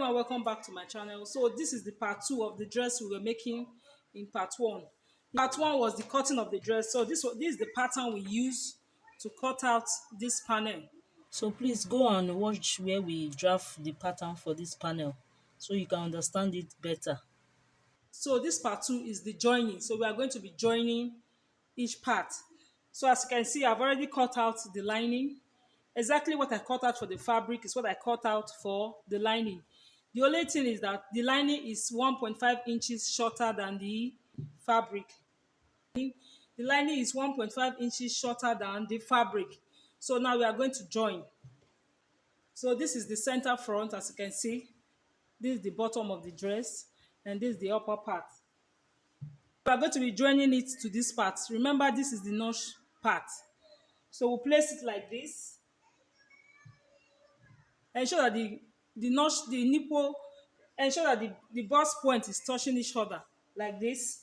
and welcome back to my channel. So this is the part 2 of the dress we were making in part 1. Part 1 was the cutting of the dress. So this is the pattern we use to cut out this panel. So please go and watch where we draft the pattern for this panel so you can understand it better. So this part 2 is the joining. So we are going to be joining each part. So as you can see, I've already cut out the lining. Exactly what I cut out for the fabric is what I cut out for the lining. The only thing is that the lining is 1.5 inches shorter than the fabric. The lining is 1.5 inches shorter than the fabric. So now we are going to join. So this is the center front, as you can see. This is the bottom of the dress, and this is the upper part. We are going to be joining it to this part. Remember, this is the notch part. So we'll place it like this. Ensure that the notch, the nipple, ensure that the bust point is touching each other like this.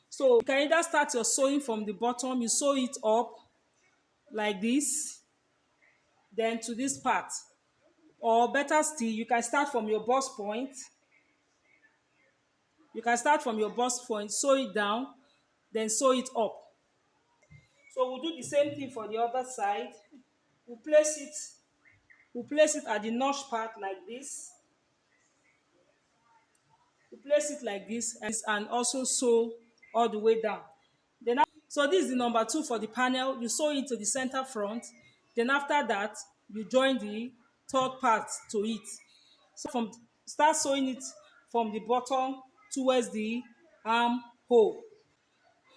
So you can either start your sewing from the bottom, you sew it up like this, then to this part. Or better still, you can start from your bust point. You can start from your bust point, sew it down, then sew it up. So we'll do the same thing for the other side. We'll place it, we'll place it at the notch part like this. You place it like this and also sew all the way down. So this is the number 2 for the panel. You sew it to the center front. Then after that, you join the third part to it. So start sewing it from the bottom towards the armhole.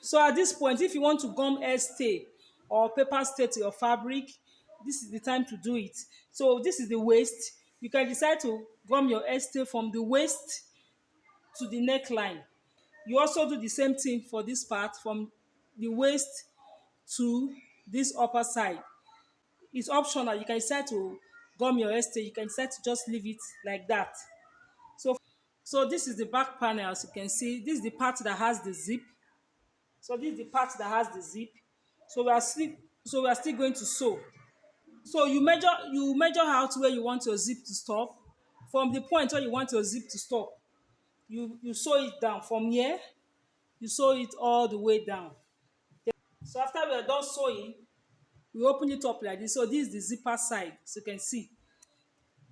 So at this point, if you want to gum hair stay or paper stay to your fabric, this is the time to do it. So this is the waist. You can decide to gum your hair stay from the waist to the neckline. You also do the same thing for this part from the waist to this upper side. It's optional. You can decide to gum your hair stay. You can decide to just leave it like that. So this is the back panel. As you can see, this is the part that has the zip. So this is the part that has the zip. So we are still going to sew. So you measure out where you want your zip to stop. From the point where you want your zip to stop, you sew it down. From here, you sew it all the way down. So after we are done sewing, we open it up like this. So this is the zipper side, so you can see.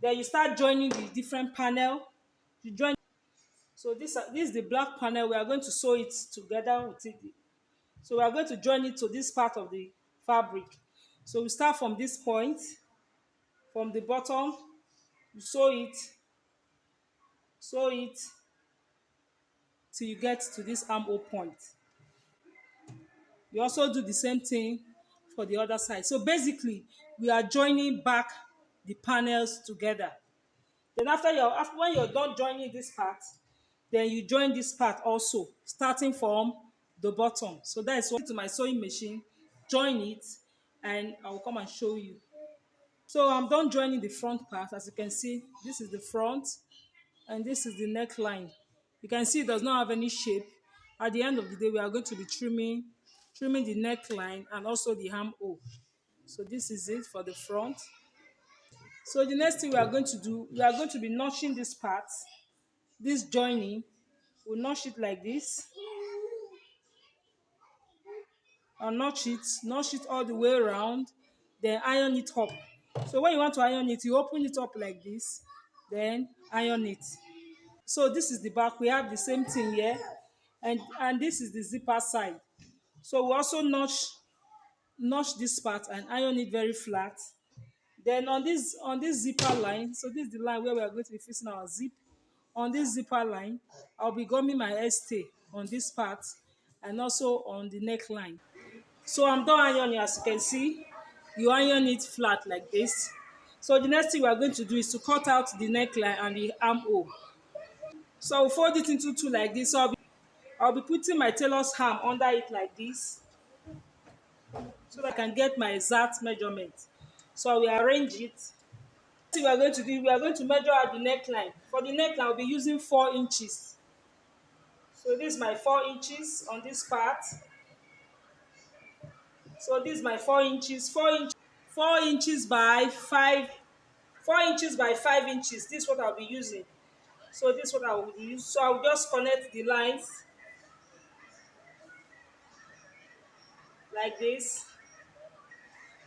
Then you start joining the different panel. You join. So this is the black panel. We are going to sew it together with it. So we are going to join it to this part of the fabric. So we start from this point, from the bottom. You sew it till you get to this armhole point. You also do the same thing for the other side. So basically, we are joining back the panels together. Then when you're done joining this part, then you join this part also, starting from the bottom. So that is what to my sewing machine, join it, and I will come and show you. So I'm done joining the front part. As you can see, this is the front and this is the neckline. You can see it does not have any shape. At the end of the day, we are going to be trimming the neckline and also the armhole. So this is it for the front. So the next thing we are going to do, we are going to be notching this part, this joining. We'll notch it like this and notch it all the way around, then iron it up. So when you want to iron it, you open it up like this, then iron it. So this is the back. We have the same thing here, and this is the zipper side. So we also notch this part and iron it very flat. Then on this zipper line, so this is the line where we are going to be fixing our zip. On this zipper line, I'll be gumming my hair stay on this part and also on the neckline. So I'm done ironing. As you can see, you iron it flat like this. So the next thing we are going to do is to cut out the neckline and the armhole. So I'll fold it into two like this. So I'll be putting my tailor's arm under it like this so that I can get my exact measurement. So I will arrange it. What we are going to do, we are going to measure out the neckline. For the neckline, I'll be using 4 inches. So this is my 4 inches on this part. So this is my 4 inches. 4 inches by 5 inches. This is what I'll be using. So this is what I will use. So I will just connect the lines like this.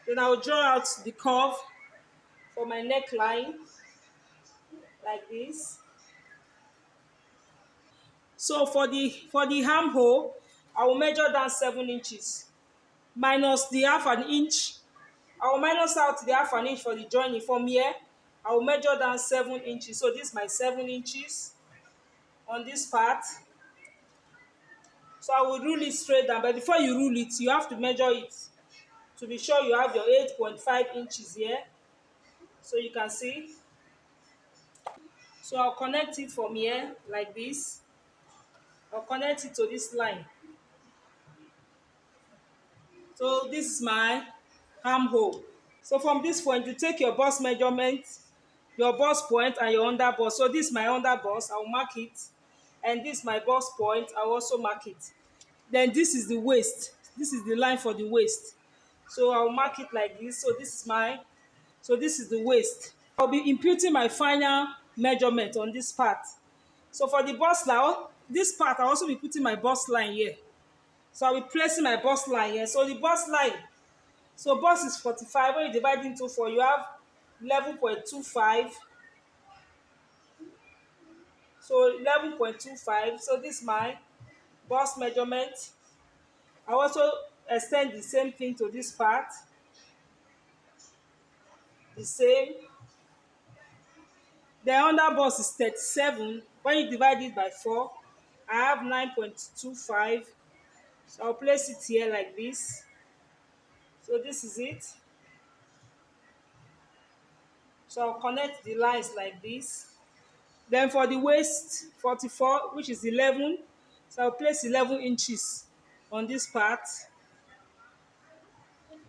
Then I will draw out the curve for my neckline like this. So for the armhole, I will measure down 7 inches minus the half an inch. I will minus out the half an inch for the joining. From here, I will measure down 7 inches. So this is my 7 inches on this part. So I will rule it straight down. But before you rule it, you have to measure it to be sure you have your 8.5 inches here. So you can see. So I'll connect it from here like this. I'll connect it to this line. So this is my armhole. So from this point, you take your bust measurement, your bust point and your under bust. So this is my under bust, I'll mark it. And this is my bust point, I'll also mark it. Then this is the waist. This is the line for the waist. So I'll mark it like this. So this is the waist. I'll be imputing my final measurement on this part. So for the bust line, this part I'll also be putting my bust line here. So I'll be placing my bust line here. So the bust line, so bust is 45. When you divide into 4, you have 11.25. So 11.25. So this is my bust measurement. I also extend the same thing to this part. The same. The under bust is 37. When you divide it by 4, I have 9.25. So I'll place it here like this. So this is it. So I'll connect the lines like this. Then for the waist, 44, which is 11. So I'll place 11 inches on this part.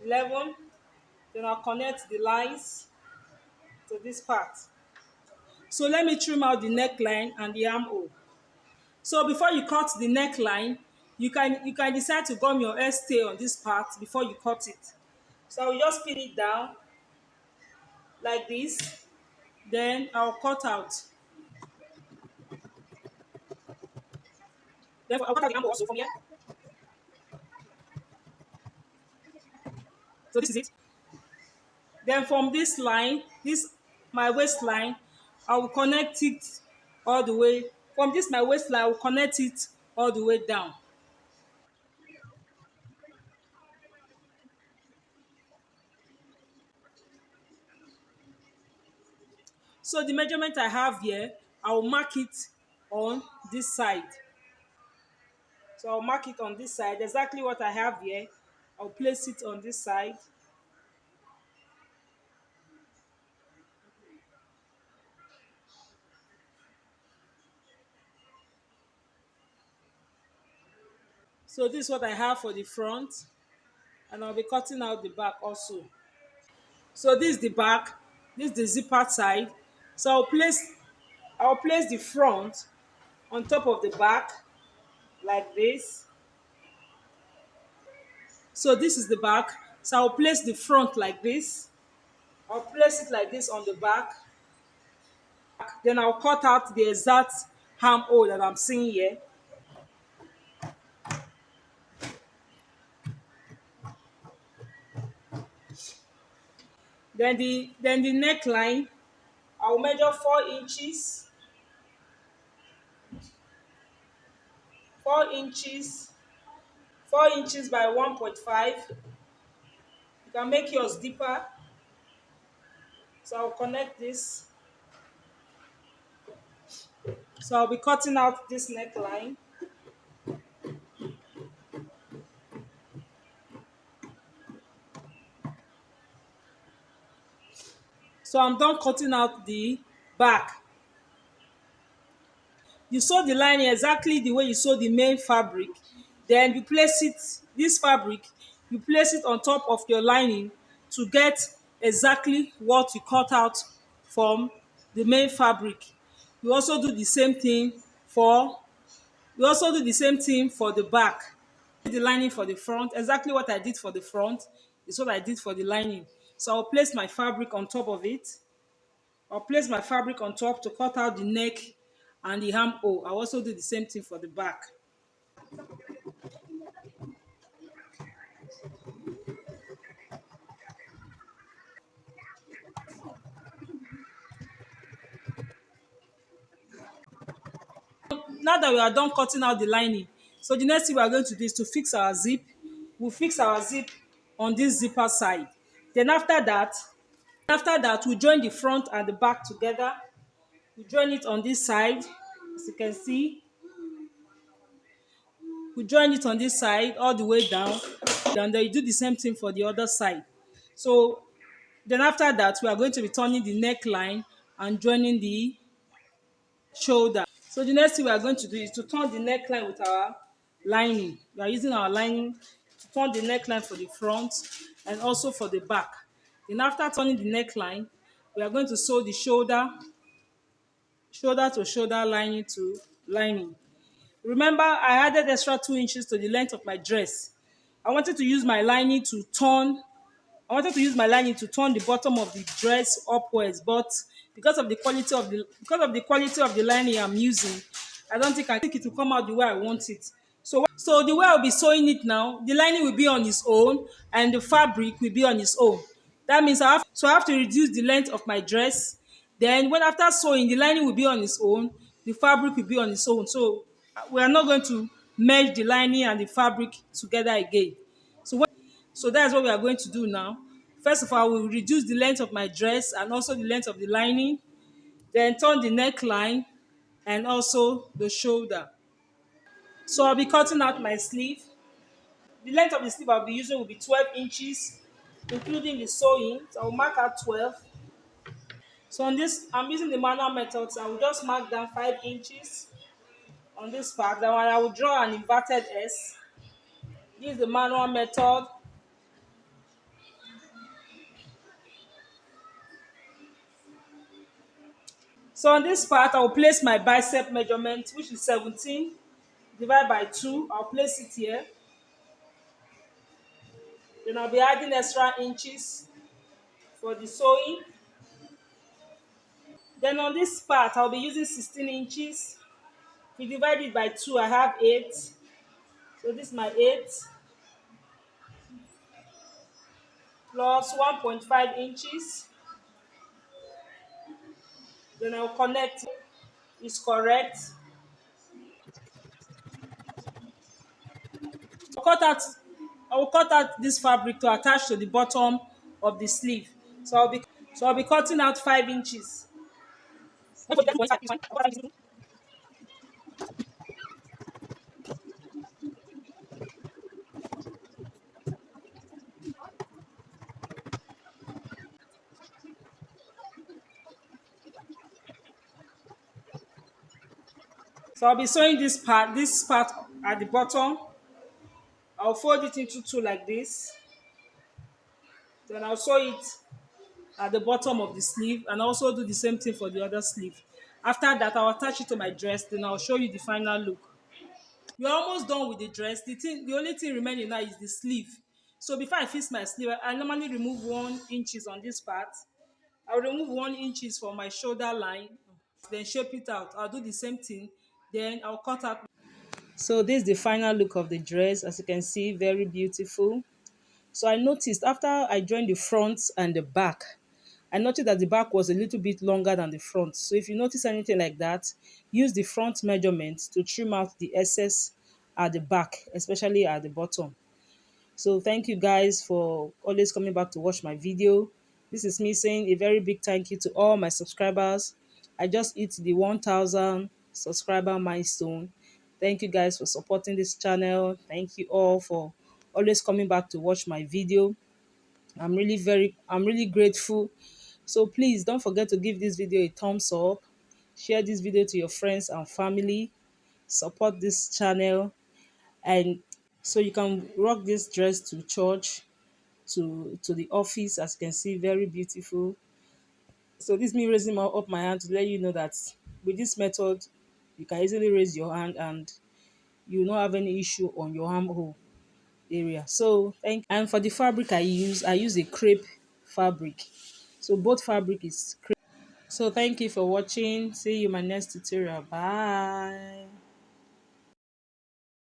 11. Then I'll connect the lines to this part. So let me trim out the neckline and the armhole. So before you cut the neckline, you can decide to gum your hair stay on this part before you cut it. So I will just pin it down like this. Then I'll cut out. Then I'll cut out the armhole also from here. So this is it. Then from this line, this my waistline, I will connect it all the way. From this my waistline, I will connect it all the way down. So the measurement I have here, I will mark it on this side. So I'll mark it on this side, exactly what I have here. I'll place it on this side. So this is what I have for the front, and I'll be cutting out the back also. So this is the back, this is the zipper side. So I'll place the front on top of the back like this. So this is the back. So I'll place the front like this. I'll place it like this on the back. Then I'll cut out the exact armhole that I'm seeing here. Then the neckline, I'll measure 4 inches. 4 inches. 4 inches by 1.5. You can make yours deeper. So I'll connect this. So I'll be cutting out this neckline. So I'm done cutting out the back. You sew the lining exactly the way you sew the main fabric. Then you place it, this fabric, you place it on top of your lining to get exactly what you cut out from the main fabric. You also do the same thing for you also do the same thing for the back. The lining for the front, exactly what I did for the front is what I did for the lining. So I'll place my fabric on top of it. I'll place my fabric on top to cut out the neck and the armhole. I'll also do the same thing for the back. Now that we are done cutting out the lining, so the next thing we are going to do is to fix our zip. We'll fix our zip on this zipper side. Then after that, we join the front and the back together. We join it on this side, as you can see. We join it on this side all the way down, and then you do the same thing for the other side. So then after that, we are going to be turning the neckline and joining the shoulder. So the next thing we are going to do is to turn the neckline with our lining. We are using our lining to turn the neckline for the front and also for the back. Then after turning the neckline, we are going to sew the shoulder to shoulder, lining to lining. Remember, I added extra 2 inches to the length of my dress. I wanted to use my lining to turn I wanted to use my lining to turn the bottom of the dress upwards, but because of the quality of the lining I'm using, I think it will come out the way I want it. So the way I'll be sewing it now, the lining will be on its own and the fabric will be on its own. That means I have to reduce the length of my dress. Then when after sewing, the lining will be on its own, the fabric will be on its own. So we are not going to merge the lining and the fabric together again. So that's what we are going to do now. First of all, we'll reduce the length of my dress and also the length of the lining, then turn the neckline and also the shoulder. So I'll be cutting out my sleeve. The length of the sleeve I'll be using will be 12 inches, including the sewing. So I'll mark out 12. So on this, I'm using the manual method, so I will just mark down 5 inches on this part. Then I will draw an inverted S. This is the manual method. So on this part, I will place my bicep measurement, which is 17 divided by 2. I'll place it here. Then I'll be adding extra inches for the sewing. Then on this part, I'll be using 16 inches. If you divide it by 2, I have 8. So this is my 8 plus 1.5 inches. Then I'll connect it. It's correct. I'll cut out, I will cut out this fabric to attach to the bottom of the sleeve. So I'll be cutting out 5 inches. So I'll be sewing this part at the bottom. I'll fold it into two like this. Then I'll sew it at the bottom of the sleeve and also do the same thing for the other sleeve. After that, I'll attach it to my dress. Then I'll show you the final look. We're almost done with the dress. The only thing remaining now is the sleeve. So before I fix my sleeve, I normally remove 1 inches on this part. I'll remove 1 inches from my shoulder line, then shape it out. I'll do the same thing. Then I'll cut out. So this is the final look of the dress. As you can see, very beautiful. So I noticed after I joined the front and the back, I noticed that the back was a little bit longer than the front. So if you notice anything like that, use the front measurement to trim out the excess at the back, especially at the bottom. So thank you guys for always coming back to watch my video. This is me saying a very big thank you to all my subscribers. I just hit the 1000 subscriber milestone. Thank you guys for supporting this channel. Thank you all for always coming back to watch my video. I'm really grateful. So please don't forget to give this video a thumbs up. Share this video to your friends and family. Support this channel, and so you can rock this dress to church, to the office. As you can see, very beautiful. So this is me raising up my hand to let you know that with this method you can easily raise your hand and you will not have any issue on your armhole area. So and for the fabric I use a crepe fabric. So both fabric is crepe. So thank you for watching. See you in my next tutorial. Bye.